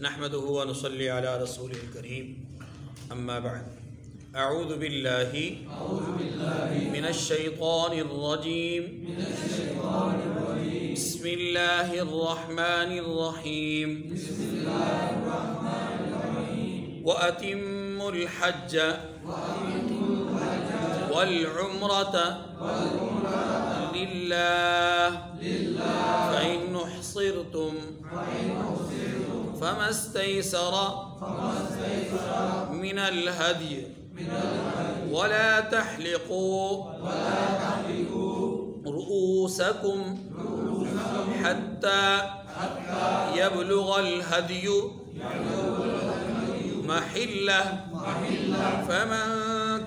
نحمده ونصلي على رسوله الكريم اما بعد اعوذ باللہ من الشیطان الرجیم بسم اللہ الرحمن الرحیم وَأَتِمُّوا الْحَجَّ وَالْعُمْرَةَ لِلَّهِ فَإِنْ أُحْصِرْتُمْ فَمَا اسْتَيْسَرَ مِنَ الْهَدْيِ وَلَا تَحْلِقُوا رُؤُوسَكُمْ حَتَّى يَبْلُغَ الْهَدْيُ محلة فمن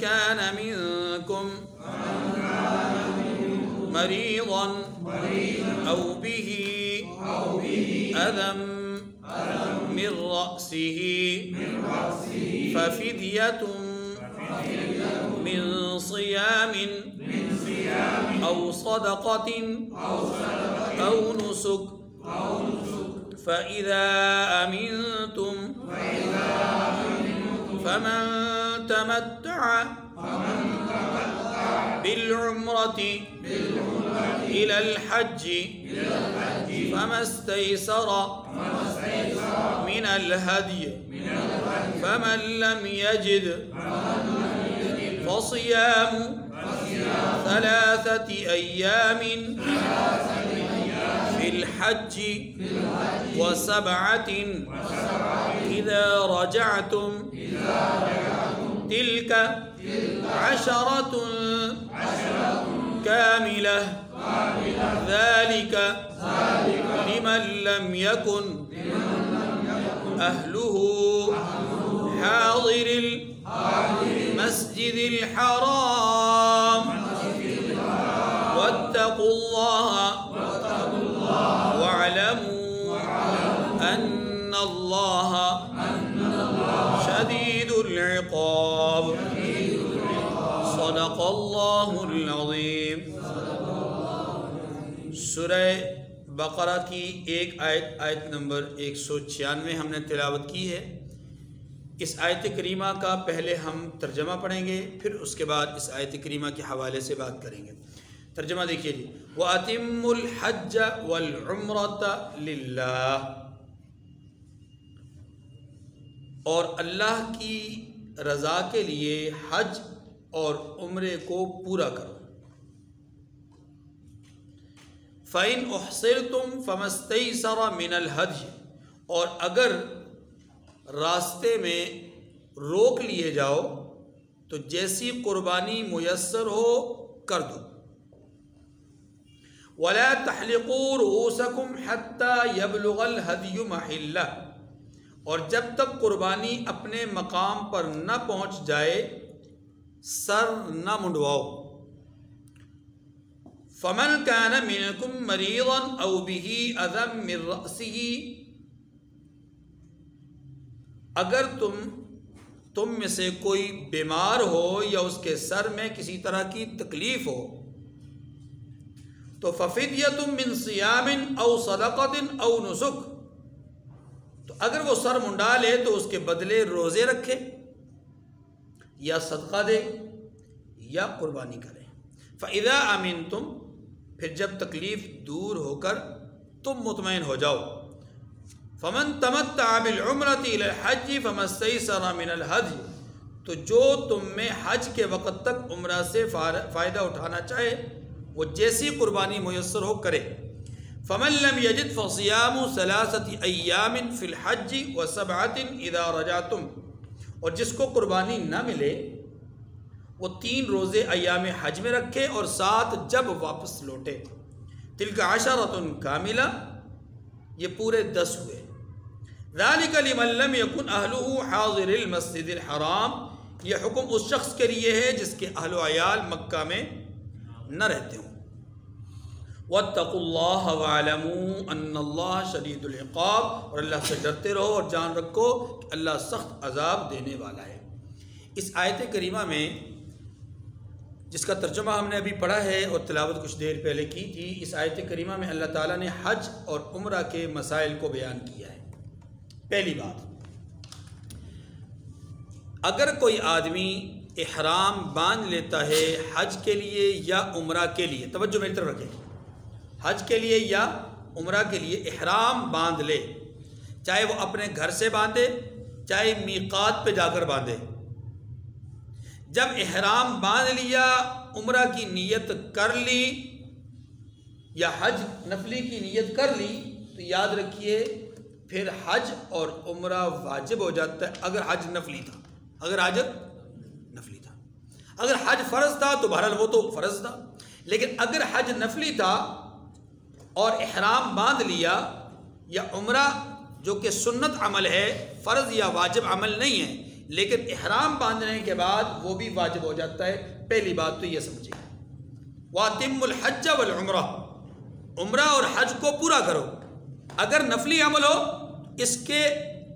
كان منكم مريضا أو به أذى من رأسه ففدية من صيام أو صدقة أو نسك فإذا أمنتم فمن تمتع بالعمرة إلى الحج فما استيسر من الهدي فمن لم يجد فصيام 3 أيام في الحج و7 إذا رجعتم تلك 10 كاملة ذلك لمن لم يكن أهله حاضر المسجد الحرام واتقوا الله واعلموا أن الله شدید العقاب صدق اللہ العظیم۔ سورہ بقرہ کی ایک آیت نمبر 196 ہم نے تلاوت کی ہے۔ اس آیت کریمہ کا پہلے ہم ترجمہ پڑھیں گے، پھر اس کے بعد اس آیت کریمہ کے حوالے سے بات کریں گے۔ ترجمہ دیکھیے جی، وَأَتِمُّوا الْحَجَّ وَالْعُمْرَةَ لِلَّهِ، اور اللہ کی رضا کے لیے حج اور عمرے کو پورا کرو۔ فَإِنْ أُحْصِرْتُمْ فَمَا اسْتَيْسَرَ مِنَ الْهَدْيِ، اور اگر راستے میں روک لیے جاؤ تو جیسی قربانی میسر ہو کر دو۔ وَلَا تَحْلِقُوا رُؤُوسَكُمْ حَتَّى يَبْلُغَ الْهَدْيُ مَحِلَّهُ، اور جب تک قربانی اپنے مقام پر نہ پہنچ جائے سر نہ منڈواؤ۔ فَمَنْ كَانَ مِنْكُمْ مَرِيضًا أَوْ بِهِ أَذًى مِنْ رَأْسِهِ، اگر تم میں سے کوئی بیمار ہو یا اس کے سر میں کسی طرح کی تکلیف ہو تو فَفِدْيَةٌ مِنْ صِيَامٍ أَوْ صَدَقَةٍ أَوْ نُسُكٍ، تو اگر وہ سر منڈا لے تو اس کے بدلے روزے رکھے یا صدقہ دے یا قربانی کرے۔ فَإِذَا أَمِنْتُمْ، پھر جب تکلیف دور ہو کر تم مطمئن ہو جاؤ۔ فَمَنْ تَمَتَّعَ بِالْعُمْرَةِ إِلَى الْحَجِّ فَمَا اسْتَيْسَرَ مِنَ الْهَدْيِ، تو جو تم میں حج کے وقت تک عمرہ سے فائدہ اٹھانا چاہے وہ جیسی قربانی میسر ہو کرے۔ فَمَنْ لَمْ يَجِدْ فَصِيَامُ 3 أَيَّامٍ فِي الْحَجِّ و7 إِذَا رَجَعْتُمْ، اور جس کو قربانی نہ ملے وہ 3 روزے ایام حج میں رکھے اور 7 جب واپس لوٹے۔ تِلْكَ 10 كَامِلَةٌ، یہ پورے 10 ہوئے۔ ذَلِكَ لِمَنْ لَمْ يَكُنْ أَهْلُهُ حَاضِرِ الْمَسْجِدِ الْحَرَامِ، یہ حکم اس شخص کے لیے ہے جس کے اہل و عیال مکہ میں نہ رہتے ہوں۔ وَاتَّقُوا اللَّهَ وَاعْلَمُوا أَنَّ اللَّهَ شَدِيدُ الْعِقَابِ، اور اللہ سے ڈرتے رہو اور جان رکھو کہ اللہ سخت عذاب دینے والا ہے۔ اس آیت کریمہ میں جس کا ترجمہ ہم نے ابھی پڑھا ہے اور تلاوت کچھ دیر پہلے کی تھی، اس آیت کریمہ میں اللہ تعالیٰ نے حج اور عمرہ کے مسائل کو بیان کیا ہے۔ پہلی بات، اگر کوئی آدمی احرام باندھ لیتا ہے حج کے لیے یا عمرہ کے لیے، توجہ میری طرف رکھیں، حج کے لیے یا عمرہ کے لیے احرام باندھ لے، چاہے وہ اپنے گھر سے باندھے چاہے میقات پہ جا کر باندھے، جب احرام باندھ لیا، عمرہ کی نیت کر لی یا حج نفلی کی نیت کر لی، تو یاد رکھیے پھر حج اور عمرہ واجب ہو جاتا ہے اگر حج نفلی تھا، اگر حج نفلی تھا۔ اگر حج فرض تھا تو بہرحال وہ تو فرض تھا، لیکن اگر حج نفلی تھا اور احرام باندھ لیا، یا عمرہ جو کہ سنت عمل ہے، فرض یا واجب عمل نہیں ہے، لیکن احرام باندھنے کے بعد وہ بھی واجب ہو جاتا ہے، پہلی بات تو یہ سمجھیے۔ وَأَتِمُّ الْحَجَّ وَالْعُمْرَةَ، عمرہ اور حج کو پورا کرو، اگر نفلی عمل ہو اس کے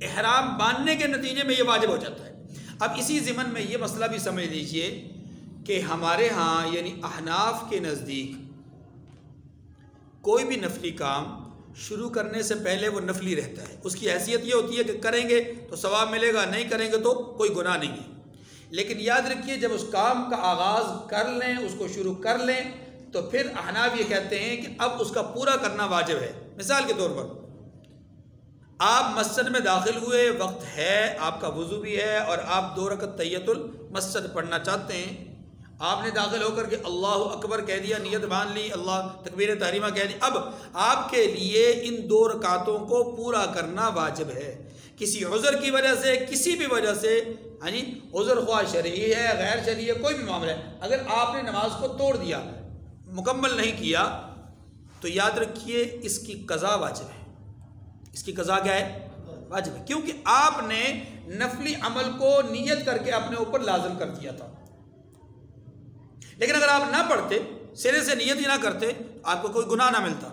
احرام باندھنے کے نتیجے میں یہ واجب ہو جاتا ہے۔ اب اسی ضمن میں یہ مسئلہ بھی سمجھ لیجئے کہ ہمارے ہاں یعنی احناف کے نزدیک کوئی بھی نفلی کام شروع کرنے سے پہلے وہ نفلی رہتا ہے، اس کی حیثیت یہ ہوتی ہے کہ کریں گے تو ثواب ملے گا، نہیں کریں گے تو کوئی گناہ نہیں ہے۔ لیکن یاد رکھیے جب اس کام کا آغاز کر لیں، اس کو شروع کر لیں، تو پھر احناف یہ کہتے ہیں کہ اب اس کا پورا کرنا واجب ہے۔ مثال کے طور پر آپ مسجد میں داخل ہوئے، وقت ہے، آپ کا وضو بھی ہے اور آپ 2 رکعت تحیۃ المسجد پڑھنا چاہتے ہیں، آپ نے داخل ہو کر کے اللہ اکبر کہہ دیا، نیت باندھ لی، اللہ تکبیر تحریمہ کہہ دی، اب آپ کے لیے ان 2 رکعتوں کو پورا کرنا واجب ہے۔ کسی عذر کی وجہ سے، کسی بھی وجہ سے، ہاں جی، عذر خواہ شرعی ہے غیر شرعی ہے، کوئی بھی معاملہ ہے، اگر آپ نے نماز کو توڑ دیا، مکمل نہیں کیا، تو یاد رکھیے اس کی قضا واجب ہے۔ اس کی قضا کیا ہے؟ واجب ہے، کیونکہ آپ نے نفلی عمل کو نیت کر کے اپنے اوپر لازم کر دیا تھا۔ لیکن اگر آپ نہ پڑھتے، سرے سے نیت ہی نہ کرتے، آپ کو کوئی گناہ نہ ملتا،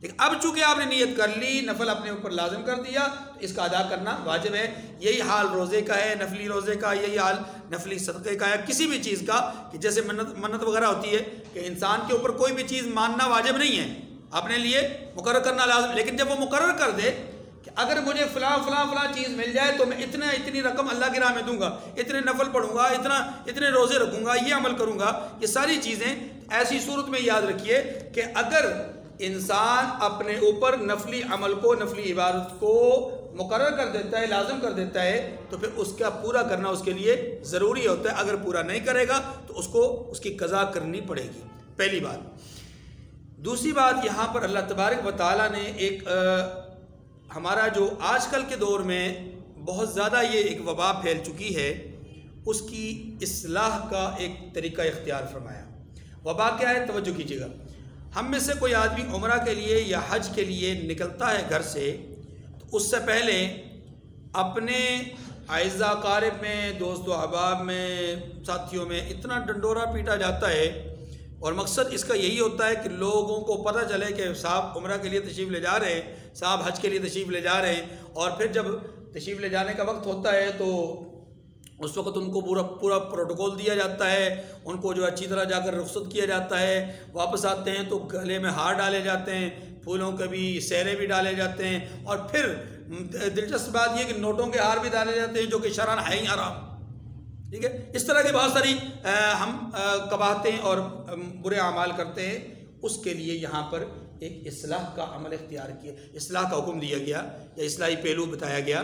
لیکن اب چونکہ آپ نے نیت کر لی، نفل اپنے اوپر لازم کر دیا، تو اس کا ادا کرنا واجب ہے۔ یہی حال روزے کا ہے، نفلی روزے کا، یہی حال نفلی صدقے کا ہے، کسی بھی چیز کا، کہ جیسے منت وغیرہ ہوتی ہے کہ انسان کے اوپر کوئی بھی چیز ماننا واجب نہیں ہے، اپنے لیے مقرر کرنا لازم، لیکن جب وہ مقرر کر دے کہ اگر مجھے فلاں فلاں فلاں چیز مل جائے تو میں اتنی رقم اللہ کی راہ میں دوں گا، اتنے نفل پڑھوں گا، اتنے روزے رکھوں گا، یہ عمل کروں گا، یہ ساری چیزیں، ایسی صورت میں یاد رکھیے کہ اگر انسان اپنے اوپر نفلی عمل کو، نفلی عبادت کو مقرر کر دیتا ہے، لازم کر دیتا ہے، تو پھر اس کا پورا کرنا اس کے لیے ضروری ہوتا ہے۔ اگر پورا نہیں کرے گا تو اس کو اس کی قضا کرنی پڑے گی، پہلی بات۔ دوسری بات، یہاں پر اللہ تبارک و تعالیٰ نے ایک ہمارا جو آج کل کے دور میں بہت زیادہ یہ ایک وبا پھیل چکی ہے، اس کی اصلاح کا ایک طریقہ اختیار فرمایا۔ وبا کیا ہے؟ توجہ کیجیے گا۔ ہم میں سے کوئی آدمی عمرہ کے لیے یا حج کے لیے نکلتا ہے گھر سے، تو اس سے پہلے اپنے اعزاء اقارب میں، دوست و احباب میں، ساتھیوں میں اتنا ڈنڈورا پیٹا جاتا ہے، اور مقصد اس کا یہی ہوتا ہے کہ لوگوں کو پتہ چلے کہ صاحب عمرہ کے لیے تشریف لے جا رہے ہیں، صاحب حج کے لیے تشریف لے جا رہے ہیں، اور پھر جب تشریف لے جانے کا وقت ہوتا ہے تو اس وقت ان کو پورا پروٹوکول دیا جاتا ہے، ان کو جو اچھی طرح جا کر رخصت کیا جاتا ہے، واپس آتے ہیں تو گلے میں ہار ڈالے جاتے ہیں، پھولوں کے بھی سہرے بھی ڈالے جاتے ہیں، اور پھر دلچسپ بات یہ کہ نوٹوں کے ہار بھی ڈالے جاتے ہیں جو کہ شرعاً ہے ہی حرام، ٹھیک ہے۔ اس طرح کی بہت ساری ہم قباحتیں اور برے اعمال کرتے ہیں، اس کے لیے یہاں پر ایک اصلاح کا عمل اختیار کیا، اصلاح کا حکم دیا گیا یا اصلاحی پہلو بتایا گیا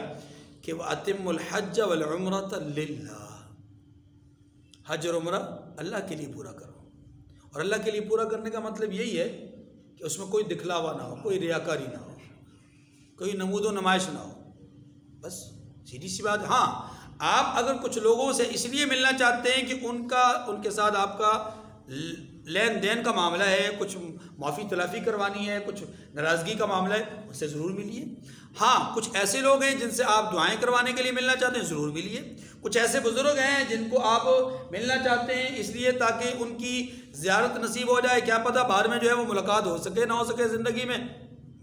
کہ وَأَتِمُّ الْحَجَّ وَالْعُمْرَةَ لِلَّهِ، حج اور عمرہ اللہ کے لیے پورا کرو، اور اللہ کے لیے پورا کرنے کا مطلب یہی ہے کہ اس میں کوئی دکھلاوا نہ ہو، کوئی ریاکاری نہ ہو، کوئی نمود و نمائش نہ ہو، بس سیدھی سی بات۔ ہاں، آپ اگر کچھ لوگوں سے اس لیے ملنا چاہتے ہیں کہ ان کے ساتھ آپ کا لین دین کا معاملہ ہے، کچھ معافی تلافی کروانی ہے، کچھ ناراضگی کا معاملہ ہے، ان سے ضرور ملیے۔ ہاں، کچھ ایسے لوگ ہیں جن سے آپ دعائیں کروانے کے لیے ملنا چاہتے ہیں، ضرور ملیے۔ کچھ ایسے بزرگ ہیں جن کو آپ ملنا چاہتے ہیں اس لیے تاکہ ان کی زیارت نصیب ہو جائے، کیا پتہ بعد میں جو ہے وہ ملاقات ہو سکے نہ ہو سکے زندگی میں،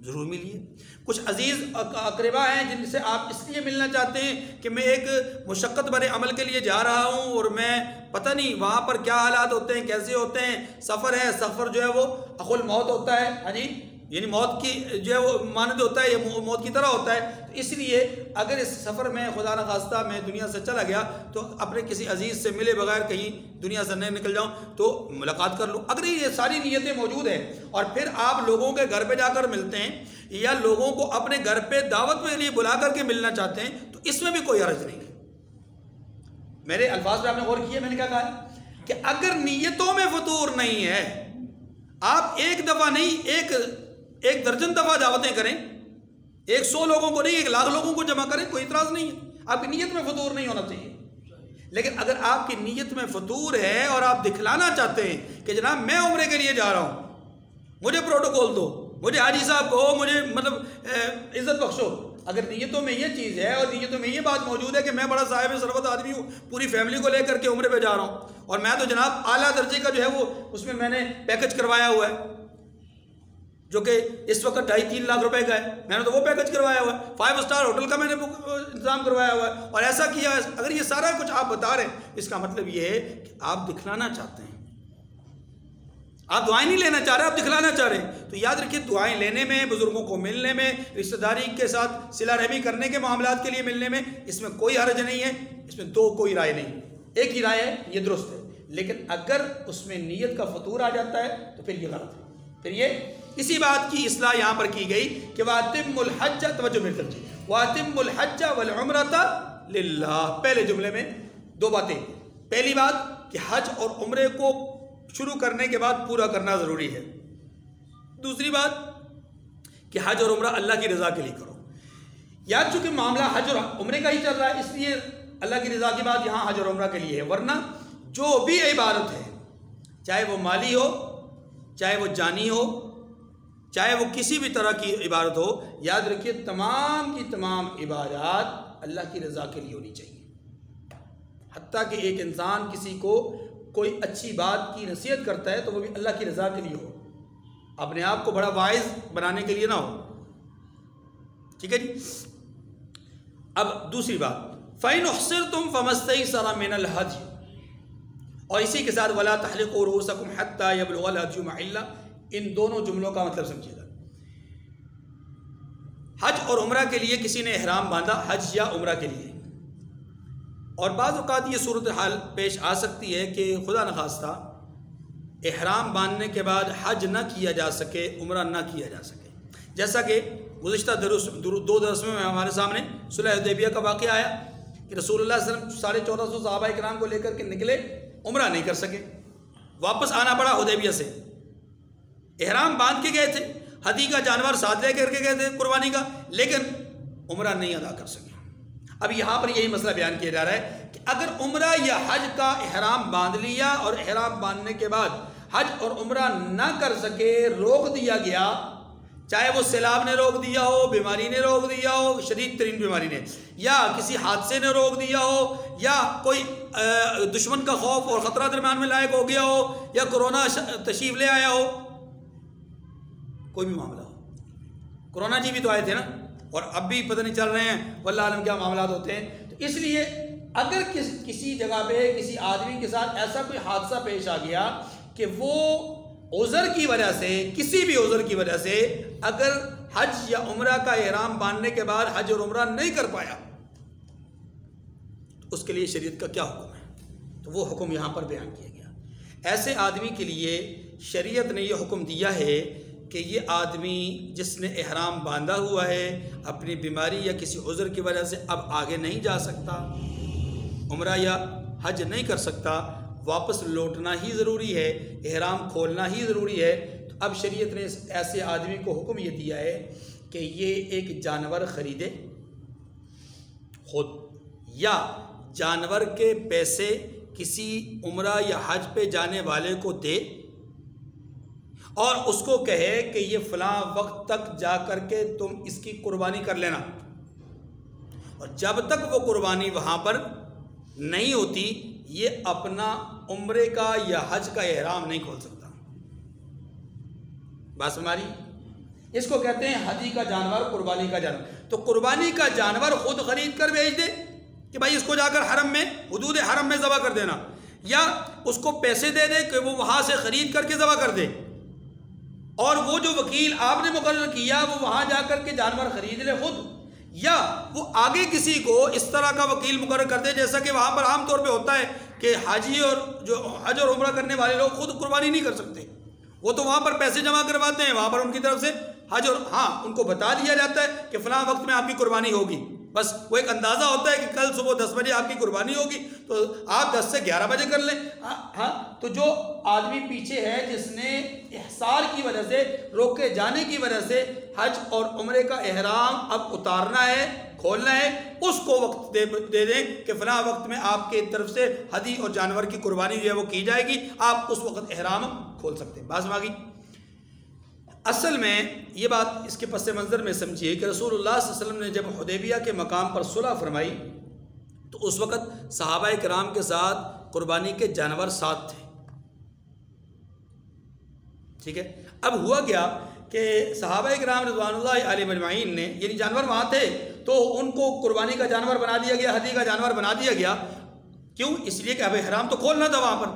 ضرور ملیے۔ کچھ عزیز اقربا ہیں جن سے آپ اس لیے ملنا چاہتے ہیں کہ میں ایک مشقت بھرے عمل کے لیے جا رہا ہوں اور میں پتہ نہیں وہاں پر کیا حالات ہوتے ہیں، کیسے ہوتے ہیں، سفر ہے، سفر جو ہے وہ اخو الموت ہوتا ہے، ہاں جی، یعنی موت کی جو ہے وہ مانند ہوتا ہے، یا موت کی طرح ہوتا ہے. تو اس لیے اگر اس سفر میں خدا نخواستہ میں دنیا سے چلا گیا تو اپنے کسی عزیز سے ملے بغیر کہیں دنیا سے نہیں نکل جاؤں تو ملاقات کر لوں. اگر یہ ساری نیتیں موجود ہیں اور پھر آپ لوگوں کے گھر پہ جا کر ملتے ہیں یا لوگوں کو اپنے گھر پہ دعوت کے لیے بلا کر کے ملنا چاہتے ہیں تو اس میں بھی کوئی حرج نہیں ہے. میرے الفاظ پہ آپ نے غور کیا میں نے کیا کہا کہ اگر نیتوں میں فطور نہیں ہے، آپ ایک دفعہ نہیں ایک درجن دفعہ دعوتیں کریں، 100 لوگوں کو نہیں 1,00,000 لوگوں کو جمع کریں، کوئی اعتراض نہیں ہے. آپ کی نیت میں فطور نہیں ہونا چاہیے. لیکن اگر آپ کی نیت میں فطور ہے اور آپ دکھلانا چاہتے ہیں کہ جناب میں عمرے کے لیے جا رہا ہوں، مجھے پروٹوکول دو، مجھے حاجی صاحب کہو، مجھے مطلب عزت بخشو، اگر نیتوں میں یہ چیز ہے اور نیتوں میں یہ بات موجود ہے کہ میں بڑا صاحب ثروت آدمی ہوں، پوری فیملی کو لے کر کے عمرے پہ جا رہا ہوں اور میں تو جناب اعلیٰ درجے کا جو ہے وہ اس میں نے پیکج کروایا ہوا ہے جو کہ اس وقت 2.5-3 لاکھ روپے کا ہے، میں نے تو وہ پیکج کروایا ہوا ہے، 5 اسٹار ہوٹل کا میں نے انتظام کروایا ہوا ہے اور ایسا کیا ہے. اگر یہ سارا کچھ آپ بتا رہے ہیں اس کا مطلب یہ ہے کہ آپ دکھلانا چاہتے ہیں، آپ دعائیں نہیں لینا چاہ رہے، آپ دکھلانا چاہ رہے ہیں. تو یاد رکھیے دعائیں لینے میں، بزرگوں کو ملنے میں، رشتہ داری کے ساتھ صلہ رحمی کرنے کے معاملات کے لیے ملنے میں اس میں کوئی حرج نہیں ہے. اس میں کوئی رائے نہیں، ایک ہی رائے ہے، یہ درست ہے. لیکن اگر اس میں نیت کا فطور آ جاتا ہے تو پھر یہ غلط ہے. پھر یہ اسی بات کی اصلاح یہاں پر کی گئی کہ وَأَتِمُّ الْحَجَّ، توجہ میری طرف وَأَتِمُّ الْحَجَّ وَالْعُمْرَةَ لِلَّهِ. پہلے جملے میں 2 باتیں. پہلی بات کہ حج اور عمرے کو شروع کرنے کے بعد پورا کرنا ضروری ہے. دوسری بات کہ حج اور عمرہ اللہ کی رضا کے لیے کرو. یاد چونکہ معاملہ حج اور عمرے کا ہی چل رہا ہے اس لیے اللہ کی رضا کی بات یہاں حج اور عمرہ کے لیے ہے. ورنہ جو بھی عبادت ہے، چاہے وہ مالی ہو، چاہے وہ جانی ہو، چاہے وہ کسی بھی طرح کی عبادت ہو، یاد رکھیے تمام کی تمام عبادات اللہ کی رضا کے لیے ہونی چاہیے. حتیٰ کہ ایک انسان کسی کو کوئی اچھی بات کی نصیحت کرتا ہے تو وہ بھی اللہ کی رضا کے لیے ہو، اپنے آپ کو بڑا واعظ بنانے کے لیے نہ ہو. ٹھیک ہے جی. اب دوسری بات فَإِنْ أُحْصِرْتُمْ فَمَا اسْتَيْسَرَ مِنَ الْهَدْيِ، اور اسی کے ساتھ وَلَا تَحْلِقُوا رُؤُوسَكُمْ حَتَّى يَبْلُغَ الْهَدْيُ مَحِلَّهُ. ان دونوں جملوں کا مطلب سمجھیے گا. حج اور عمرہ کے لیے کسی نے احرام باندھا، حج یا عمرہ کے لیے، اور بعض اوقات یہ صورتحال پیش آ سکتی ہے کہ خدا نخواستہ احرام باندھنے کے بعد حج نہ کیا جا سکے، عمرہ نہ کیا جا سکے. جیسا کہ گزشتہ 2 درسوں میں ہمارے سامنے صلح حدیبیہ کا واقعہ آیا کہ رسول اللہ صلی اللہ علیہ وسلم 1450 صحابہ کرام کو لے کر کے نکلے، عمرہ نہیں کر سکے، واپس آنا پڑا حدیبیہ سے. احرام باندھ کے گئے تھے، ہدی کا جانور ساتھ لے کر کے گئے تھے قربانی کا، لیکن عمرہ نہیں ادا کر سکے. اب یہاں پر یہی مسئلہ بیان کیا جا رہا ہے کہ اگر عمرہ یا حج کا احرام باندھ لیا اور احرام باندھنے کے بعد حج اور عمرہ نہ کر سکے، روک دیا گیا، چاہے وہ سیلاب نے روک دیا ہو، بیماری نے روک دیا ہو، شدید ترین بیماری نے، یا کسی حادثے نے روک دیا ہو، یا کوئی دشمن کا خوف اور خطرہ درمیان میں لائق ہو گیا ہو، یا کورونا تشریف لے آیا ہو، کوئی بھی معاملہ ہو. کورونا جی بھی تو آئے تھے نا، اور اب بھی پتہ نہیں چل رہے ہیں واللہ عالم کیا معاملات ہوتے ہیں. تو اس لیے اگر کسی جگہ پہ کسی آدمی کے ساتھ ایسا کوئی حادثہ پیش آ گیا کہ وہ عذر کی وجہ سے، کسی بھی عذر کی وجہ سے اگر حج یا عمرہ کا احرام باندھنے کے بعد حج اور عمرہ نہیں کر پایا تو اس کے لیے شریعت کا کیا حکم ہے؟ تو وہ حکم یہاں پر بیان کیا گیا. ایسے آدمی کے لیے شریعت نے یہ حکم دیا ہے کہ یہ آدمی جس نے احرام باندھا ہوا ہے اپنی بیماری یا کسی عذر کی وجہ سے اب آگے نہیں جا سکتا، عمرہ یا حج نہیں کر سکتا، واپس لوٹنا ہی ضروری ہے، احرام کھولنا ہی ضروری ہے. تو اب شریعت نے ایسے آدمی کو حکم یہ دیا ہے کہ یہ ایک جانور خریدے خود، یا جانور کے پیسے کسی عمرہ یا حج پہ جانے والے کو دے اور اس کو کہے کہ یہ فلاں وقت تک جا کر کے تم اس کی قربانی کر لینا، اور جب تک وہ قربانی وہاں پر نہیں ہوتی یہ اپنا عمرے کا یا حج کا احرام نہیں کھول سکتا. بات ہماری اس کو کہتے ہیں حجی کا جانور، قربانی کا جانور. تو قربانی کا جانور خود خرید کر بھیج دے کہ بھائی اس کو جا کر حرم میں، حدود حرم میں ذبح کر دینا، یا اس کو پیسے دے دے کہ وہ وہاں سے خرید کر کے ذبح کر دے. اور وہ جو وکیل آپ نے مقرر کیا وہ وہاں جا کر کے جانور خرید لے خود، یا وہ آگے کسی کو اس طرح کا وکیل مقرر کر دے، جیسا کہ وہاں پر عام طور پہ ہوتا ہے کہ حاجی اور جو حج اور عمرہ کرنے والے لوگ خود قربانی نہیں کر سکتے، وہ تو وہاں پر پیسے جمع کرواتے ہیں، وہاں پر ان کی طرف سے حج، اور ہاں ان کو بتا دیا جاتا ہے کہ فلاں وقت میں آپ کی قربانی ہوگی، بس وہ ایک اندازہ ہوتا ہے کہ کل صبح 10 بجے آپ کی قربانی ہوگی، تو آپ 10 سے 11 بجے کر لیں۔ ہاں تو جو آدمی پیچھے ہے جس نے احصار کی وجہ سے، روکے جانے کی وجہ سے حج اور عمرے کا احرام اب اتارنا ہے، کھولنا ہے، اس کو وقت دے دیں کہ فلاں وقت میں آپ کے طرف سے ہدی اور جانور کی قربانی جو ہے وہ کی جائے گی، آپ اس وقت احرام کھول سکتے ہیں۔ بات آگئی۔ اصل میں یہ بات اس کے پس منظر میں سمجھیے کہ رسول اللہ صلی اللہ علیہ وسلم نے جب حدیبیہ کے مقام پر صلح فرمائی تو اس وقت صحابہ کرام کے ساتھ قربانی کے جانور ساتھ تھے، ٹھیک ہے۔ اب ہوا کیا کہ صحابہ کرام رضوان اللہ علیہ اجمعین نے، یعنی جانور وہاں تھے تو ان کو قربانی کا جانور بنا دیا گیا، ہدی کا جانور بنا دیا گیا، کیوں؟ اس لیے کہ اب احرام تو کھولنا تھا وہاں پر۔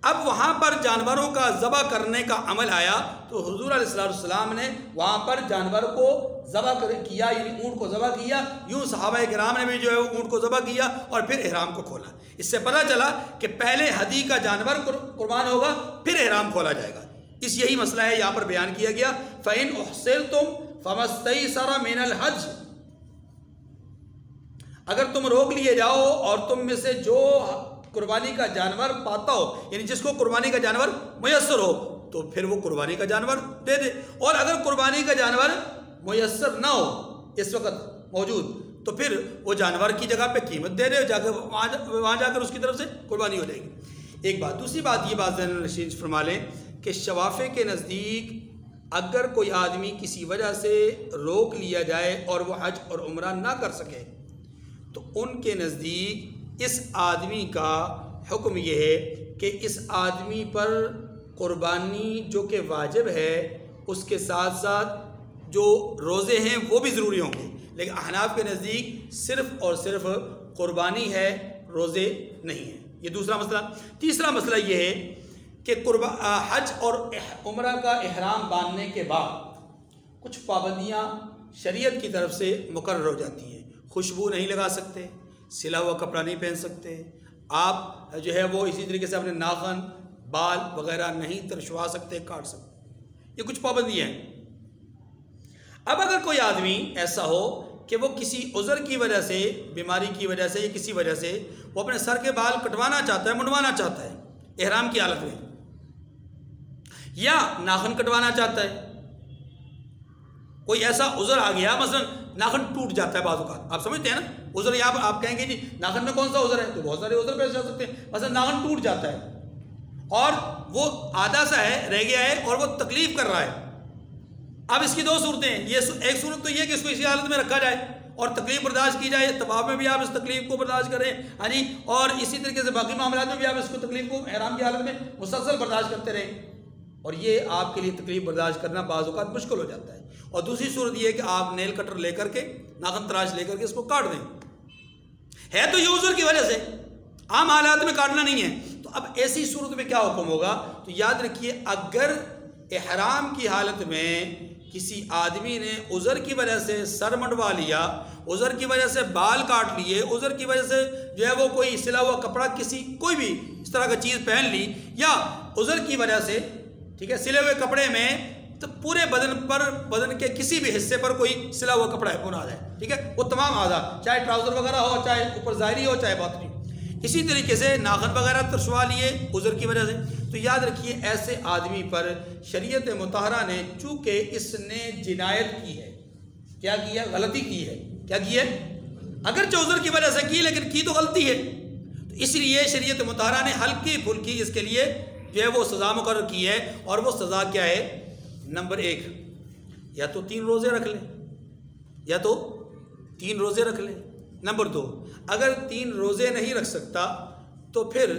اب وہاں پر جانوروں کا ذبح کرنے کا عمل آیا تو حضور علیہ السلام نے وہاں پر جانور کو ذبح کیا، یعنی اونٹ کو ذبح کیا، یوں صحابہ کرام نے بھی جو ہے وہ اونٹ کو ذبح کیا اور پھر احرام کو کھولا۔ اس سے پتہ چلا کہ پہلے ہدی کا جانور قربان ہوگا پھر احرام کھولا جائے گا۔ اس یہی مسئلہ ہے یہاں پر بیان کیا گیا، فَإِنْ أُحْصِرْتُمْ فَمَا اسْتَيْسَرَ مِنَ الْحَجِّ، اگر تم روک لیے جاؤ اور تم میں سے جو قربانی کا جانور پاتا ہو، یعنی جس کو قربانی کا جانور میسر ہو، تو پھر وہ قربانی کا جانور دے دے، اور اگر قربانی کا جانور میسر نہ ہو اس وقت موجود تو پھر وہ جانور کی جگہ پہ قیمت دے دے، وہاں جا کر اس کی طرف سے قربانی ہو جائے گی۔ ایک بات۔ دوسری بات یہ بات ذہن نشین فرما لیں کہ شوافے کے نزدیک اگر کوئی آدمی کسی وجہ سے روک لیا جائے اور وہ حج اور عمرہ نہ کر سکے تو ان کے نزدیک اس آدمی کا حکم یہ ہے کہ اس آدمی پر قربانی جو کہ واجب ہے اس کے ساتھ ساتھ جو روزے ہیں وہ بھی ضروری ہوں گے، لیکن احناف کے نزدیک صرف اور صرف قربانی ہے، روزے نہیں ہیں۔ یہ دوسرا مسئلہ۔ تیسرا مسئلہ یہ ہے کہ حج اور عمرہ کا احرام باندھنے کے بعد کچھ پابندیاں شریعت کی طرف سے مقرر ہو جاتی ہیں۔ خوشبو نہیں لگا سکتے، سلا ہوا کپڑا نہیں پہن سکتے، آپ جو ہے وہ اسی طریقے سے اپنے ناخن، بال وغیرہ نہیں ترشوا سکتے، کاٹ سکتے، یہ کچھ پابندیاں ہیں۔ اب اگر کوئی آدمی ایسا ہو کہ وہ کسی عذر کی وجہ سے، بیماری کی وجہ سے یا کسی وجہ سے وہ اپنے سر کے بال کٹوانا چاہتا ہے، منڈوانا چاہتا ہے احرام کی حالت میں، یا ناخن کٹوانا چاہتا ہے، کوئی ایسا عذر آ گیا، مثلا ناخن ٹوٹ جاتا ہے بعض اوقات، آپ سمجھتے ہیں نا عذر، یہاں پر آپ کہیں گے جی ناخن میں کون سا عذر ہے، تو بہت سارے عذر پیش آ سکتے ہیں، مثلا ناخن ٹوٹ جاتا ہے اور وہ آدھا سا ہے، رہ گیا ہے اور وہ تکلیف کر رہا ہے۔ اب اس کی دو صورتیں ہیں، یہ ایک صورت تو یہ کہ اس کو اسی حالت میں رکھا جائے اور تکلیف برداشت کی جائے، طواف میں بھی آپ اس تکلیف کو برداشت کریں، ہاں جی، اور اسی طریقے سے باقی معاملات میں بھی آپ اس کو تکلیف کو احرام کی حالت میں مسلسل برداشت کرتے رہیں، اور یہ آپ کے لیے تکلیف برداشت کرنا بعض اوقات مشکل ہو جاتا ہے۔ اور دوسری صورت یہ ہے کہ آپ نیل کٹر لے کر کے، ناخن تراش لے کر کے اس کو کاٹ دیں، ہے تو یہ عذر کی وجہ سے، عام حالات میں کاٹنا نہیں ہے۔ تو اب ایسی صورت میں کیا حکم ہوگا؟ تو یاد رکھیے، اگر احرام کی حالت میں کسی آدمی نے عذر کی وجہ سے سر منڈوا لیا، عذر کی وجہ سے بال کاٹ لیے، عذر کی وجہ سے جو ہے وہ کوئی سلا ہوا کپڑا، کوئی بھی اس طرح کا چیز پہن لی، یا عذر کی وجہ سے، ٹھیک ہے، سلے ہوئے کپڑے میں تو پورے بدن کے کسی بھی حصے پر کوئی سلا ہوا کپڑا ہے بنا جائے، ٹھیک ہے، وہ تمام اعضاء، چاہے ٹراؤزر وغیرہ ہو، چاہے اوپر ظاہری ہو، چاہے باطنی۔ اسی طریقے سے ناخن وغیرہ ترشوا لیے عذر کی وجہ سے، تو یاد رکھیے ایسے آدمی پر شریعت مطہرہ نے، چونکہ اس نے جنایت کی ہے، کیا کی ہے؟ غلطی کی ہے، کیا کی ہے؟ اگرچہ عذر کی وجہ سے کی، لیکن کی تو غلطی ہے، تو اس لیے شریعت مطہرہ نے ہلکی پھلکی اس کے لیے جو ہے وہ سزا مقرر کی ہے، اور وہ سزا کیا ہے؟ نمبر 1، یا تو 3 روزے رکھ لیں، یا تو 3 روزے رکھ لیں۔ نمبر 2، اگر 3 روزے نہیں رکھ سکتا تو پھر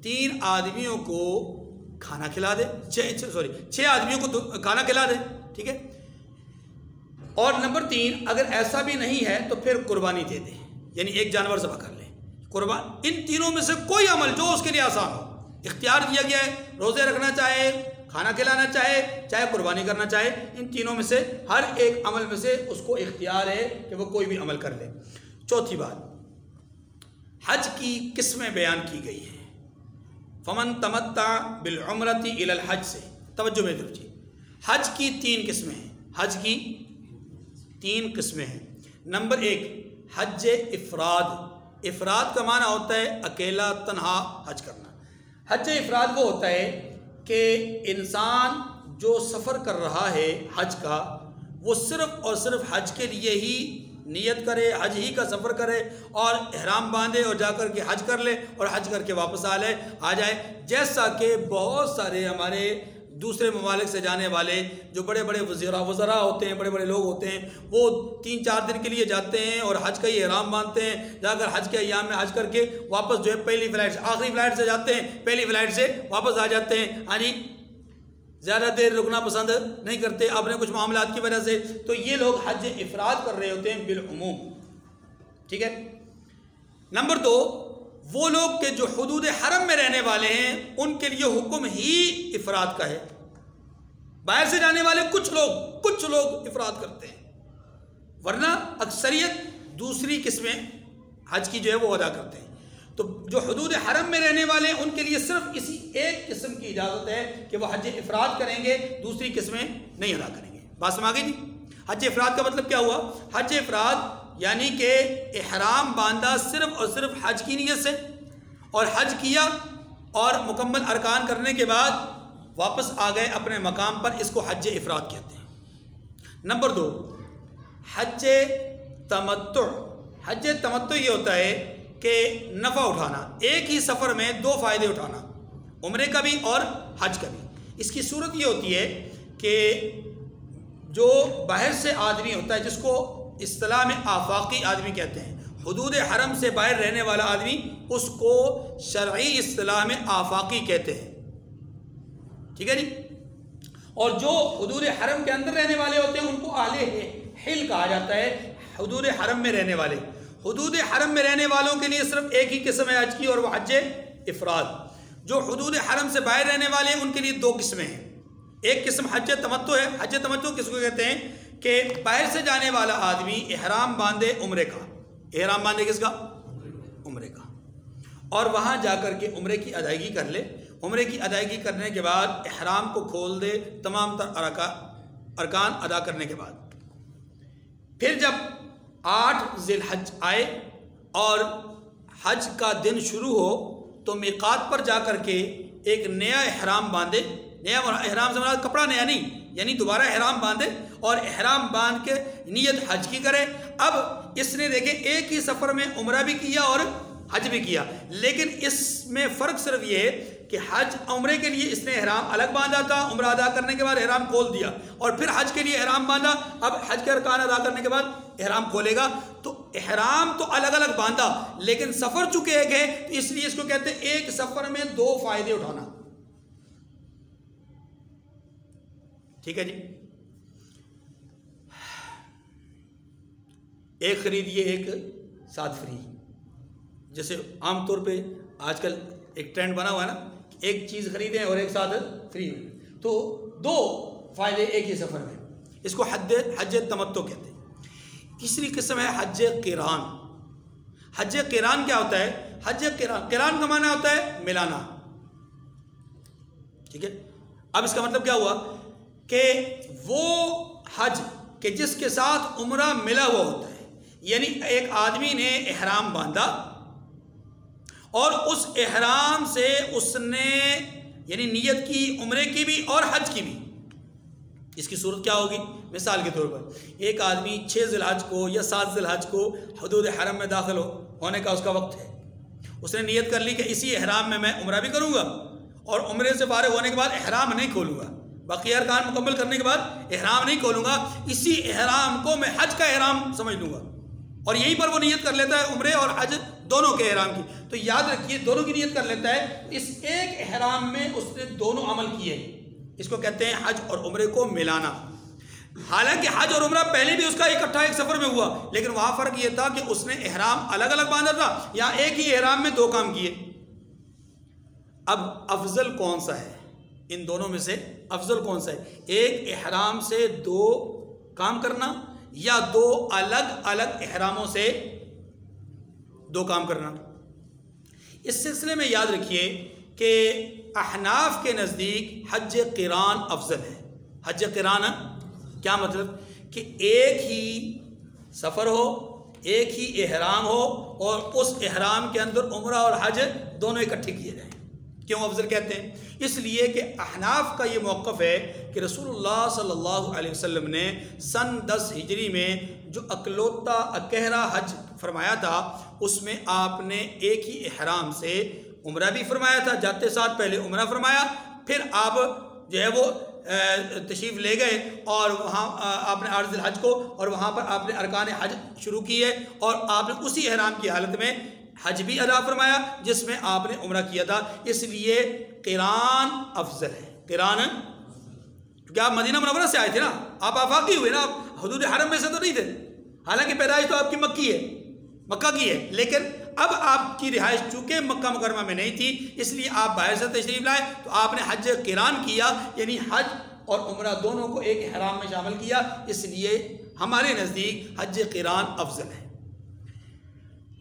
3 آدمیوں کو کھانا کھلا دے، 6 آدمیوں کو کھانا کھلا دے، ٹھیک ہے۔ اور نمبر 3، اگر ایسا بھی نہیں ہے تو پھر قربانی دے دے، یعنی ایک جانور ذبح کر لے۔ ان تینوں میں سے کوئی عمل جو اس کے لیے آسان ہو، اختیار دیا گیا ہے، روزے رکھنا چاہے، کھانا کھلانا چاہے چاہے قربانی کرنا چاہے، ان تینوں میں سے ہر ایک عمل میں سے اس کو اختیار ہے کہ وہ کوئی بھی عمل کر لے۔ چوتھی بات، حج کی قسمیں بیان کی گئی ہیں۔ فمن تمتع بالعمرۃ الی الحج سے توجہ میں دیجیے، حج کی 3 قسمیں ہیں، حج کی 3 قسمیں ہیں۔ نمبر 1 حج افراد۔ افراد کا معنی ہوتا ہے اکیلا تنہا حج کرنا۔ حج افراد وہ ہوتا ہے کہ انسان جو سفر کر رہا ہے حج کا، وہ صرف اور صرف حج کے لیے ہی نیت کرے، حج ہی کا سفر کرے اور احرام باندھے اور جا کر کے حج کر لے اور حج کر کے واپس آ جائے، جیسا کہ بہت سارے ہمارے دوسرے ممالک سے جانے والے جو بڑے بڑے وزراء ہوتے ہیں، بڑے بڑے لوگ ہوتے ہیں، وہ 3-4 دن کے لیے جاتے ہیں اور حج کا ہی احرام باندھتے ہیں، جا کر حج کے ایام میں حج کر کے واپس جو ہے پہلی فلائٹ سے آخری فلائٹ سے جاتے ہیں، پہلی فلائٹ سے واپس آ جاتے ہیں۔ ہاں جی، زیادہ دیر رکنا پسند نہیں کرتے اپنے کچھ معاملات کی وجہ سے، تو یہ لوگ حج افراد کر رہے ہوتے ہیں بالعموم، ٹھیک ہے۔ نمبر 2 وہ لوگ کہ جو حدود حرم میں رہنے والے ہیں ان کے لیے حکم ہی افراد کا ہے۔ باہر سے جانے والے کچھ لوگ افراد کرتے ہیں، ورنہ اکثریت دوسری قسمیں حج کی جو ہے وہ ادا کرتے ہیں۔ تو جو حدود حرم میں رہنے والے ہیں ان کے لیے صرف اسی ایک قسم کی اجازت ہے کہ وہ حج افراد کریں گے، دوسری قسمیں نہیں ادا کریں گے۔ بات سمجھ آ گئی جی؟ حج افراد کا مطلب کیا ہوا؟ حج افراد یعنی کہ احرام باندھا صرف اور صرف حج کی نیت سے اور حج کیا اور مکمل ارکان کرنے کے بعد واپس آ گئے اپنے مقام پر، اس کو حج افراد کہتے ہیں۔ نمبر 2 حج تمتع۔ حج تمتع یہ ہوتا ہے کہ نفع اٹھانا، ایک ہی سفر میں 2 فائدے اٹھانا، عمرے کا بھی اور حج کا بھی۔ اس کی صورت یہ ہوتی ہے کہ جو باہر سے آدمی ہوتا ہے، جس کو اصطلاح میں آفاقی آدمی کہتے ہیں، حدود حرم سے باہر رہنے والا آدمی، اس کو شرعی اصطلاح میں آفاقی کہتے ہیں، ٹھیک ہے جی۔ اور جو حدود حرم کے اندر رہنے والے ہوتے ہیں ان کو اہل حل کہا جاتا ہے، حدود حرم میں رہنے والے۔ حدود حرم میں رہنے والوں کے لیے صرف ایک ہی قسم ہے حج کی اور وہ حج افراد۔ جو حدود حرم سے باہر رہنے والے ہیں ان کے لیے 2 قسمیں ہیں۔ ایک قسم حج تمتع ہے۔ حج تمتع کس کو کہتے ہیں؟ کہ باہر سے جانے والا آدمی احرام باندھے عمرے کا، احرام باندھے کس کا؟ عمرے کا، اور وہاں جا کر کے عمرے کی ادائیگی کر لے۔ عمرے کی ادائیگی کرنے کے بعد احرام کو کھول دے تمام تر ارکان ادا کرنے کے بعد، پھر جب 8 ذی الحج آئے اور حج کا دن شروع ہو تو میقات پر جا کر کے ایک نیا احرام باندھے۔ نیا احرام سے مراد کپڑا نیا نہیں، یعنی دوبارہ احرام باندھے اور احرام باندھ کے نیت حج کی کرے۔ اب اس نے دیکھیں ایک ہی سفر میں عمرہ بھی کیا اور حج بھی کیا، لیکن اس میں فرق صرف یہ ہے کہ حج عمرے کے لیے اس نے احرام الگ باندھا تھا، عمرہ ادا کرنے کے بعد احرام کھول دیا، اور پھر حج کے لیے احرام باندھا، اب حج کے ارکان ادا کرنے کے بعد احرام کھولے گا۔ تو احرام تو الگ الگ باندھا لیکن سفر چکے ایک ہے، تو اس لیے اس کو کہتے ہیں ایک سفر میں 2 فائدے اٹھانا، ٹھیک ہے جی۔ ایک خریدیے ایک ساتھ فری، جیسے عام طور پہ آج کل ایک ٹرینڈ بنا ہوا ہے نا، ایک چیز خریدیں اور ایک ساتھ فری، تو 2 فائدے ایک ہی سفر میں، اس کو حج تمتع کہتے ہیں۔ تیسری قسم ہے حج قران۔ حج قران کیا ہوتا ہے؟ حج قران کا معنی ہوتا ہے ملانا، ٹھیک ہے۔ اب اس کا مطلب کیا ہوا کہ وہ حج کہ جس کے ساتھ عمرہ ملا ہوا ہوتا ہے، یعنی ایک آدمی نے احرام باندھا اور اس احرام سے اس نے یعنی نیت کی عمرے کی بھی اور حج کی بھی۔ اس کی صورت کیا ہوگی؟ مثال کے طور پر ایک آدمی 6 ذی الحج کو یا 7 ذی الحج کو حدود حرم میں داخل ہونے کا اس کا وقت ہے، اس نے نیت کر لی کہ اسی احرام میں عمرہ بھی کروں گا اور عمرے سے فارغ ہونے کے بعد احرام نہیں کھولوں گا، باقی ارکان مکمل کرنے کے بعد احرام نہیں کھولوں گا، اسی احرام کو میں حج کا احرام سمجھ لوں گا، اور یہیں پر وہ نیت کر لیتا ہے عمرے اور حج دونوں کے احرام کی۔ تو یاد رکھیے دونوں کی نیت کر لیتا ہے، اس ایک احرام میں اس نے دونوں عمل کیے، اس کو کہتے ہیں حج اور عمرے کو ملانا۔ حالانکہ حج اور عمرہ پہلے بھی اس کا اکٹھا ایک سفر میں ہوا، لیکن وہاں فرق یہ تھا کہ اس نے احرام الگ الگ باندھا تھا، یا ایک ہی احرام میں 2 کام کیے۔ اب افضل کون سا ہے ان دونوں میں سے؟ افضل کون سا ہے؟ ایک احرام سے دو کام کرنا یا دو الگ الگ احراموں سے دو کام کرنا؟ اس سلسلے میں یاد رکھیے کہ احناف کے نزدیک حج قران افضل ہے۔ حج قران کیا مطلب؟ کہ ایک ہی سفر ہو، ایک ہی احرام ہو اور اس احرام کے اندر عمرہ اور حج دونوں اکٹھے کیے جائیں۔ کیوں افضل کہتے ہیں؟ اس لیے کہ احناف کا یہ موقف ہے کہ رسول اللہ صلی اللہ علیہ وسلم نے سن 10 ہجری میں جو اکلوتا اکہرا حج فرمایا تھا اس میں آپ نے ایک ہی احرام سے عمرہ بھی فرمایا تھا، جاتے ساتھ پہلے عمرہ فرمایا، پھر آپ جو ہے وہ تشریف لے گئے اور وہاں آپ نے عارض الحج کو اور وہاں پر آپ نے ارکان حج شروع کیے اور آپ نے اسی احرام کی حالت میں حج بھی ادا فرمایا جس میں آپ نے عمرہ کیا تھا۔ اس لیے قران افضل ہے۔ قران کیونکہ آپ مدینہ منورہ سے آئے تھے نا، آپ آفاقی ہوئے نا، آپ حدود حرم میں سے تو نہیں تھے، حالانکہ پیدائش تو آپ کی مکی ہے، مکہ کی ہے، لیکن اب آپ کی رہائش چونکہ مکہ مکرمہ میں نہیں تھی اس لیے آپ باہر سے تشریف لائے تو آپ نے حج قران کیا، یعنی حج اور عمرہ دونوں کو ایک احرام میں شامل کیا۔ اس لیے ہمارے نزدیک حج قران افضل ہے،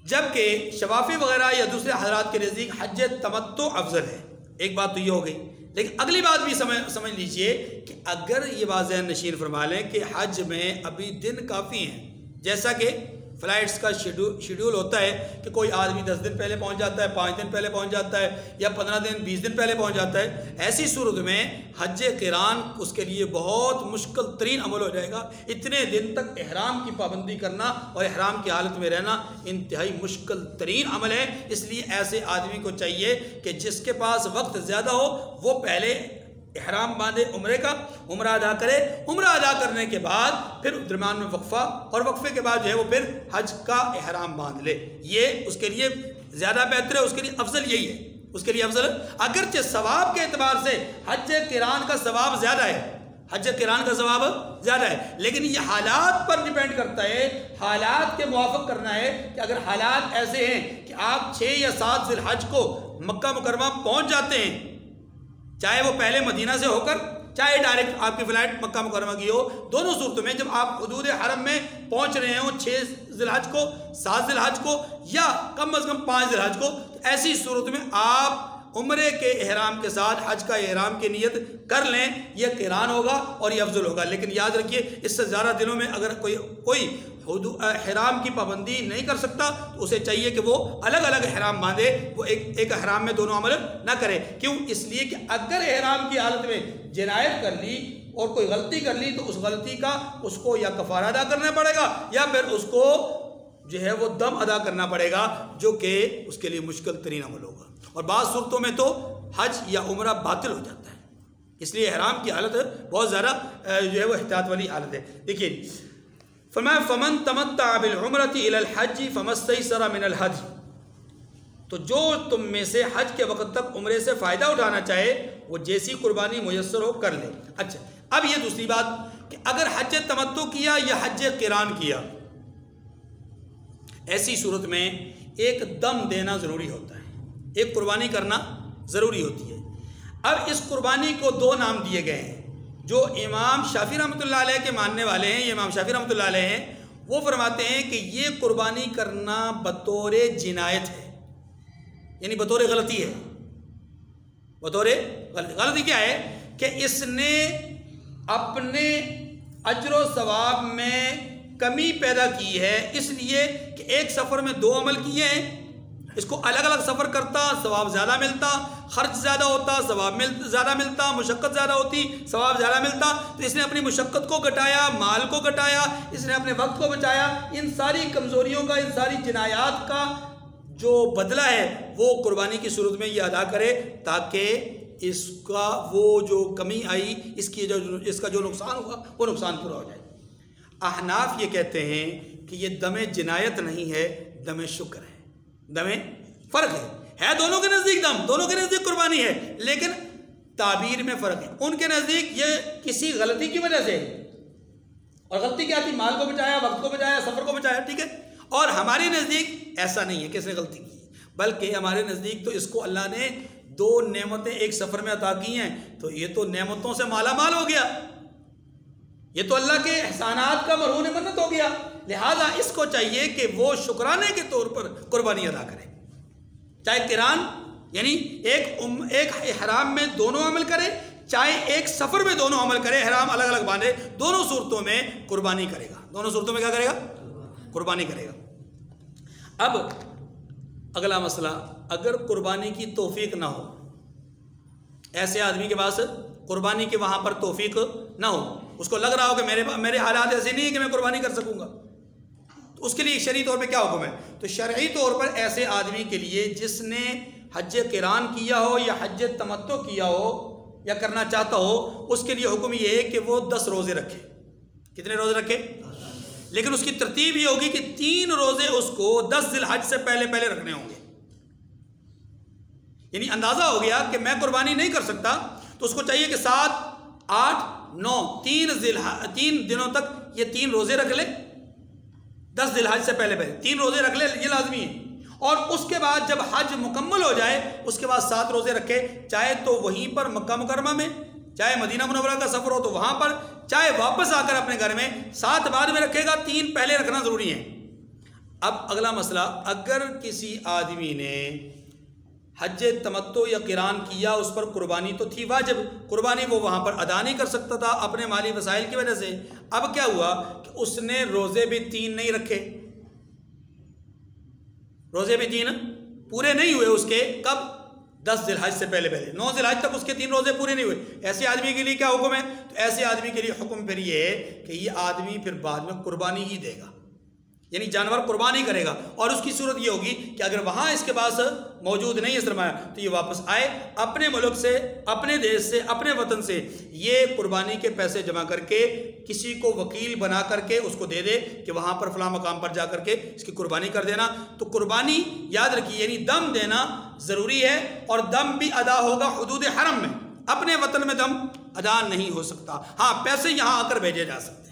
جبکہ شوافی وغیرہ یا دوسرے حضرات کے نزدیک حج تمتع افضل ہے۔ ایک بات تو یہ ہو گئی، لیکن اگلی بات بھی سمجھ لیجئے کہ اگر یہ بات ذہن نشین فرما لیں کہ حج میں ابھی دن کافی ہیں، جیسا کہ فلائٹس کا شیڈول ہوتا ہے کہ کوئی آدمی 10 دن پہلے پہنچ جاتا ہے، 5 دن پہلے پہنچ جاتا ہے یا 15 دن 20 دن پہلے پہنچ جاتا ہے، ایسی صورت میں حج قران اس کے لیے بہت مشکل ترین عمل ہو جائے گا۔ اتنے دن تک احرام کی پابندی کرنا اور احرام کی حالت میں رہنا انتہائی مشکل ترین عمل ہے۔ اس لیے ایسے آدمی کو چاہیے کہ جس کے پاس وقت زیادہ ہو وہ پہلے احرام باندھے عمرے کا، عمرہ ادا کرے، عمرہ ادا کرنے کے بعد پھر درمیان میں وقفہ اور وقفے کے بعد جو ہے وہ پھر حج کا احرام باندھ لے، یہ اس کے لیے زیادہ بہتر ہے، اس کے لیے افضل یہی ہے، اس کے لیے افضل۔ اگرچہ ثواب کے اعتبار سے حج قران کا ثواب زیادہ ہے، حج قران کا ثواب زیادہ ہے، لیکن یہ حالات پر ڈیپینڈ کرتا ہے، حالات کے موافق کرنا ہے کہ اگر حالات ایسے ہیں کہ آپ 6 یا 7 ذی الحج کو مکہ مکرمہ پہنچ جاتے ہیں، چاہے وہ پہلے مدینہ سے ہو کر چاہے ڈائریکٹ آپ کی فلائٹ مکہ مکرمہ کی ہو، دونوں صورتوں میں جب آپ حدود حرم میں پہنچ رہے ہوں 6 ذی الحج کو، 7 ذی الحج کو یا کم از کم 5 ذی الحج کو، تو ایسی صورت میں آپ عمرے کے احرام کے ساتھ حج کا احرام کی نیت کر لیں، یہ قران ہوگا اور یہ افضل ہوگا۔ لیکن یاد رکھیے اس سے زیادہ دنوں میں اگر کوئی احرام کی پابندی نہیں کر سکتا تو اسے چاہیے کہ وہ الگ الگ احرام باندھے، وہ ایک احرام میں دونوں عمل نہ کرے۔ کیوں؟ اس لیے کہ اگر احرام کی حالت میں جنایت کر لی اور کوئی غلطی کر لی تو اس غلطی کا اس کو یا کفارہ ادا کرنا پڑے گا یا پھر اس کو جو ہے وہ دم ادا کرنا پڑے گا، جو کہ اس کے لیے مشکل ترین عمل ہوگا، اور بعض صورتوں میں تو حج یا عمرہ باطل ہو جاتا ہے۔ اس لیے احرام کی حالت بہت زیادہ جو ہے وہ احتیاط والی حالت ہے۔ دیکھیے فرمایا فمن تمتع بالعمرۃ الی الحج فما استیسر من الہدی، تو جو تم میں سے حج کے وقت تک عمرے سے فائدہ اٹھانا چاہے وہ جیسی قربانی میسر ہو کر لے۔ اچھا، اب یہ دوسری بات کہ اگر حج تمتع کیا یا حج قران کیا، ایسی صورت میں ایک دم دینا ضروری ہوتا ہے، ایک قربانی کرنا ضروری ہوتی ہے۔ اب اس قربانی کو 2 نام دیے گئے ہیں۔ جو امام شافعی رحمۃ اللہ علیہ کے ماننے والے ہیں، یہ امام شافعی رحمۃ اللہ علیہ ہیں، وہ فرماتے ہیں کہ یہ قربانی کرنا بطور جنایت ہے، یعنی بطور غلطی ہے۔ بطور غلطی کیا ہے کہ اس نے اپنے اجر و ثواب میں کمی پیدا کی ہے، اس لیے کہ ایک سفر میں 2 عمل کیے ہیں، اس کو الگ الگ سفر کرتا ثواب زیادہ ملتا، خرچ زیادہ ہوتا ثواب زیادہ ملتا، مشقت زیادہ ہوتی ثواب زیادہ ملتا، تو اس نے اپنی مشقت کو گھٹایا، مال کو گھٹایا، اس نے اپنے وقت کو بچایا۔ ان ساری کمزوریوں کا، ان ساری جنایات کا جو بدلہ ہے وہ قربانی کی صورت میں یہ ادا کرے تاکہ اس کا وہ جو کمی آئی، اس کا جو نقصان ہوا وہ نقصان پورا ہو جائے۔ احناف یہ کہتے ہیں کہ یہ دم جنایت نہیں ہے، دم شکر ہے، دم فرق ہے دونوں کے نزدیک دم، دونوں کے نزدیک قربانی ہے، لیکن تعبیر میں فرق ہے۔ ان کے نزدیک یہ کسی غلطی کی وجہ سے، اور غلطی کیا تھی؟ مال کو بچایا، وقت کو بچایا، سفر کو بچایا، ٹھیک ہے۔ اور ہمارے نزدیک ایسا نہیں ہے کہ اس نے غلطی کی، بلکہ ہمارے نزدیک تو اس کو اللہ نے دو نعمتیں ایک سفر میں عطا کی ہیں تو یہ تو نعمتوں سے مالا مال ہو گیا، یہ تو اللہ کے احسانات کا مرہون منت ہو گیا، لہذا اس کو چاہیے کہ وہ شکرانے کے طور پر قربانی ادا کرے، چاہے قران یعنی ایک احرام میں دونوں عمل کرے، چاہے ایک سفر میں دونوں عمل کرے، احرام الگ الگ باندھے، دونوں صورتوں میں قربانی کرے گا، دونوں صورتوں میں کیا کرے گا؟ قربانی کرے گا۔ اب اگلا مسئلہ، اگر قربانی کی توفیق نہ ہو، ایسے آدمی کے پاس قربانی کے وہاں پر توفیق نہ ہو، اس کو لگ رہا ہو کہ میرے حالات ایسے نہیں ہیں کہ میں قربانی کر سکوں گا، تو اس کے لیے شرعی طور پہ کیا حکم ہے؟ تو شرعی طور پر ایسے آدمی کے لیے جس نے حج قران کیا ہو یا حج تمتع کیا ہو یا کرنا چاہتا ہو، اس کے لیے حکم یہ ہے کہ وہ 10 روزے رکھے۔ کتنے روزے رکھے؟ لیکن اس کی ترتیب یہ ہوگی کہ 3 روزے اس کو 10 ذی الحج سے پہلے رکھنے ہوں گے، یعنی اندازہ ہو گیا کہ میں قربانی نہیں کر سکتا تو اس کو چاہیے کہ 7، 8، 9 3 دنوں تک یہ 3 روزے رکھ لے، 10 ذی الحج سے پہلے 3 روزے رکھ لے، یہ لازمی ہے، اور اس کے بعد جب حج مکمل ہو جائے اس کے بعد 7 روزے رکھے، چاہے تو وہیں پر مکہ مکرمہ میں، چاہے مدینہ منورہ کا سفر ہو تو وہاں پر، چاہے واپس آ کر اپنے گھر میں، 7 بعد میں رکھے گا، 3 پہلے رکھنا ضروری ہے۔ اب اگلا مسئلہ، اگر کسی آدمی نے حج تمتع یا قران کیا، اس پر قربانی تو تھی واجب، قربانی وہ وہاں پر ادا نہیں کر سکتا تھا اپنے مالی وسائل کی وجہ سے، اب کیا ہوا کہ اس نے روزے بھی 3 نہیں رکھے، روزے بھی 3 پورے نہیں ہوئے اس کے، کب؟ 10 ذی الحج سے پہلے 9 ذی الحج تک اس کے 3 روزے پورے نہیں ہوئے، ایسے آدمی کے لیے کیا حکم ہے؟ تو ایسے آدمی کے لیے حکم پھر یہ ہے کہ یہ آدمی پھر بعد میں قربانی ہی دے گا، یعنی جانور قربانی کرے گا، اور اس کی صورت یہ ہوگی کہ اگر وہاں اس کے پاس موجود نہیں ہے سرمایہ تو یہ واپس آئے، اپنے ملک سے، اپنے دیش سے، اپنے وطن سے یہ قربانی کے پیسے جمع کر کے کسی کو وکیل بنا کر کے اس کو دے دے کہ وہاں پر فلاں مقام پر جا کر کے اس کی قربانی کر دینا۔ تو قربانی یاد رکھیے یعنی دم دینا ضروری ہے، اور دم بھی ادا ہوگا حدود حرم میں، اپنے وطن میں دم ادا نہیں ہو سکتا، ہاں پیسے یہاں آ کر بھیجے جا سکتے ہیں،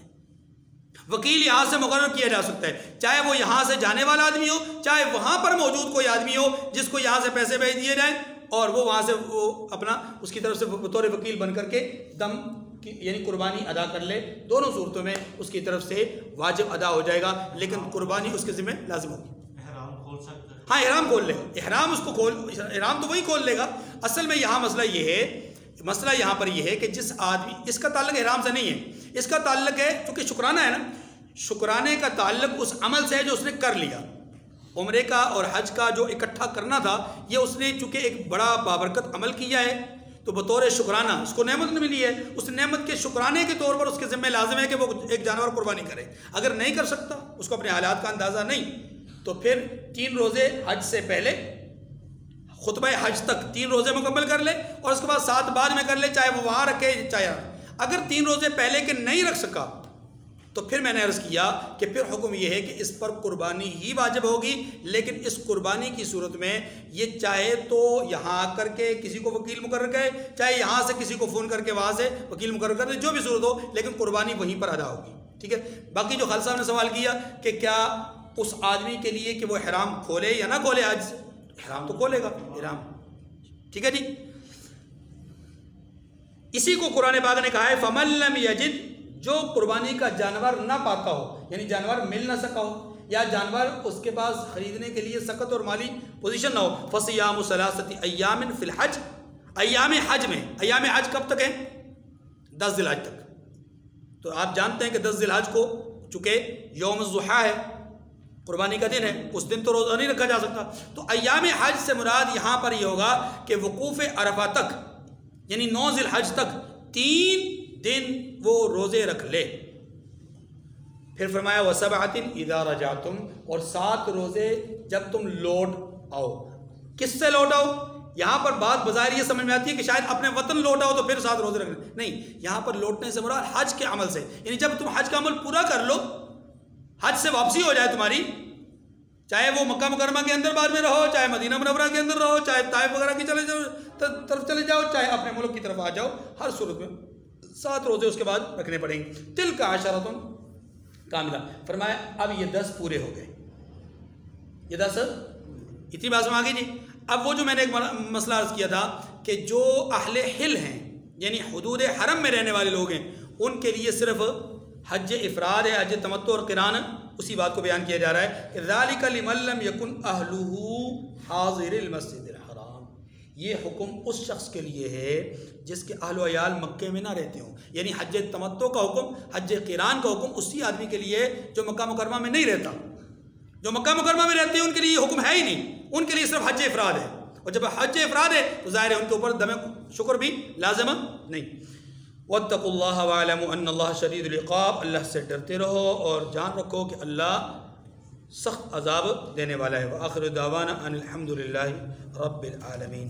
وکیل یہاں سے مقرر کیا جا سکتا ہے، چاہے وہ یہاں سے جانے والا آدمی ہو، چاہے وہاں پر موجود کوئی آدمی ہو جس کو یہاں سے پیسے بھیج دیے جائیں، اور وہ وہاں سے وہ اپنا اس کی طرف سے بطور وکیل بن کر کے دم یعنی قربانی ادا کر لے، دونوں صورتوں میں اس کی طرف سے واجب ادا ہو جائے گا، لیکن قربانی اس کے ذمہ لازم ہوگی۔ احرام کھول سکتا ہے؟ ہاں احرام کھول لے گا، احرام اس کو احرام تو وہی کھول لے گا۔ اصل میں یہاں مسئلہ یہ ہے، مسئلہ یہاں پر یہ ہے کہ جس آدمی، اس کا تعلق احرام سے نہیں ہے، اس کا تعلق ہے چونکہ شکرانہ ہے نا، شکرانے کا تعلق اس عمل سے ہے جو اس نے کر لیا، عمرے کا اور حج کا جو اکٹھا کرنا تھا، یہ اس نے چونکہ ایک بڑا بابرکت عمل کیا ہے تو بطور شکرانہ اس کو نعمت ملی ہے، اس نعمت کے شکرانے کے طور پر اس کے ذمہ لازم ہے کہ وہ ایک جانور قربانی کرے۔ اگر نہیں کر سکتا، اس کو اپنے حالات کا اندازہ نہیں، تو پھر 3 روزے حج سے پہلے، خطبہ حج تک 3 روزے مکمل کر لے، اور اس کے بعد 7 بعد میں کر لے، چاہے وہ وہاں رکھے چاہے۔ اگر 3 روزے پہلے کے نہیں رکھ سکا تو پھر میں نے عرض کیا کہ پھر حکم یہ ہے کہ اس پر قربانی ہی واجب ہوگی، لیکن اس قربانی کی صورت میں یہ چاہے تو یہاں آ کر کے کسی کو وکیل مقرر کرے، چاہے یہاں سے کسی کو فون کر کے وہاں سے وکیل مقرر کر دے، جو بھی صورت ہو، لیکن قربانی وہیں پر ادا ہوگی، ٹھیک ہے۔ باقی جو خالد صاحب نے سوال کیا کہ کیا اس آدمی کے لیے کہ وہ احرام کھولے یا نہ کھولے، آج احرام تو کھولے گا، احرام، ٹھیک ہے جی۔ اسی کو قرآن پاک نے کہا ہے فَمَن لَّمْ يَجِدْ، جو قربانی کا جانور نہ پاتا ہو، یعنی جانور مل نہ سکا ہو، یا جانور اس کے پاس خریدنے کے لیے سخت اور مالی پوزیشن نہ ہو، فَصِيَامُ ثَلَاثَةِ أَيَّامٍ فِي الْحَجِّ، ایام حج میں، ایام حج کب تک ہیں؟ 10 ذی الحج تک۔ تو آپ جانتے ہیں کہ 10 ذی الحج کو چونکہ یوم الضحیٰ ہے، قربانی کا دن ہے، اس دن تو روزہ نہیں رکھا جا سکتا، تو ایام حج سے مراد یہاں پر یہ ہوگا کہ وقوف عرفہ تک، یعنی 9 ذی الحج تک 3 دن وہ روزے رکھ لے۔ پھر فرمایا وَسَبْعَةٍ إِذَا رَجَعْتُمْ، اور 7 روزے جب تم لوٹ آؤ۔ کس سے لوٹ آؤ؟ یہاں پر بات بظاہر یہ سمجھ میں آتی ہے کہ شاید اپنے وطن لوٹ آؤ تو پھر 7 روزے رکھنے، نہیں، یہاں پر لوٹنے سے مراد حج کے عمل سے، یعنی جب تم حج کا عمل پورا کر لو، حج سے واپسی ہو جائے تمہاری، چاہے وہ مکہ مکرمہ کے اندر بعد میں رہو، چاہے مدینہ منورہ کے اندر رہو، چاہے طائف وغیرہ کی طرف چلے جاؤ، چاہے اپنے ملک کی طرف آ جاؤ، ہر صورت میں 7 روزے اس کے بعد رکھنے پڑیں گے۔ تِلْکَ عَشَرَةٌ کاملہ، فرمایا اب یہ 10 پورے ہو گئے، یہ 10 اتنی بات سمجھ آ گئی جی۔ اب وہ جو میں نے ایک مسئلہ عرض کیا تھا کہ جو اہل حل ہیں یعنی حدود حرم میں رہنے والے لوگ ہیں ان کے لیے صرف حج افراد ہے، حج تمتع اور قران، اسی بات کو بیان کیا جا رہا ہے کہ ذالک لمن لم یکن اہلہ حاضر المسجد الحرام، یہ حکم اس شخص کے لیے ہے جس کے اہل و عیال مکے میں نہ رہتے ہوں، یعنی حج تمتع کا حکم، حج قران کا حکم اسی آدمی کے لیے جو مکہ مکرمہ میں نہیں رہتا۔ جو مکہ مکرمہ میں رہتے ہیں ان کے لیے یہ حکم ہے ہی نہیں، ان کے لیے صرف حج افراد ہے، اور جب حج افراد ہے تو ظاہر ہے ان کے اوپر دم شکر بھی لازم نہیں۔ واتقوا اللہ واعلموا ان اللہ شدید العقاب، اللہ سے ڈرتے رہو اور جان رکھو کہ اللہ سخت عذاب دینے والا ہے۔ وآخر دعوانا ان الحمد للہ رب العالمین۔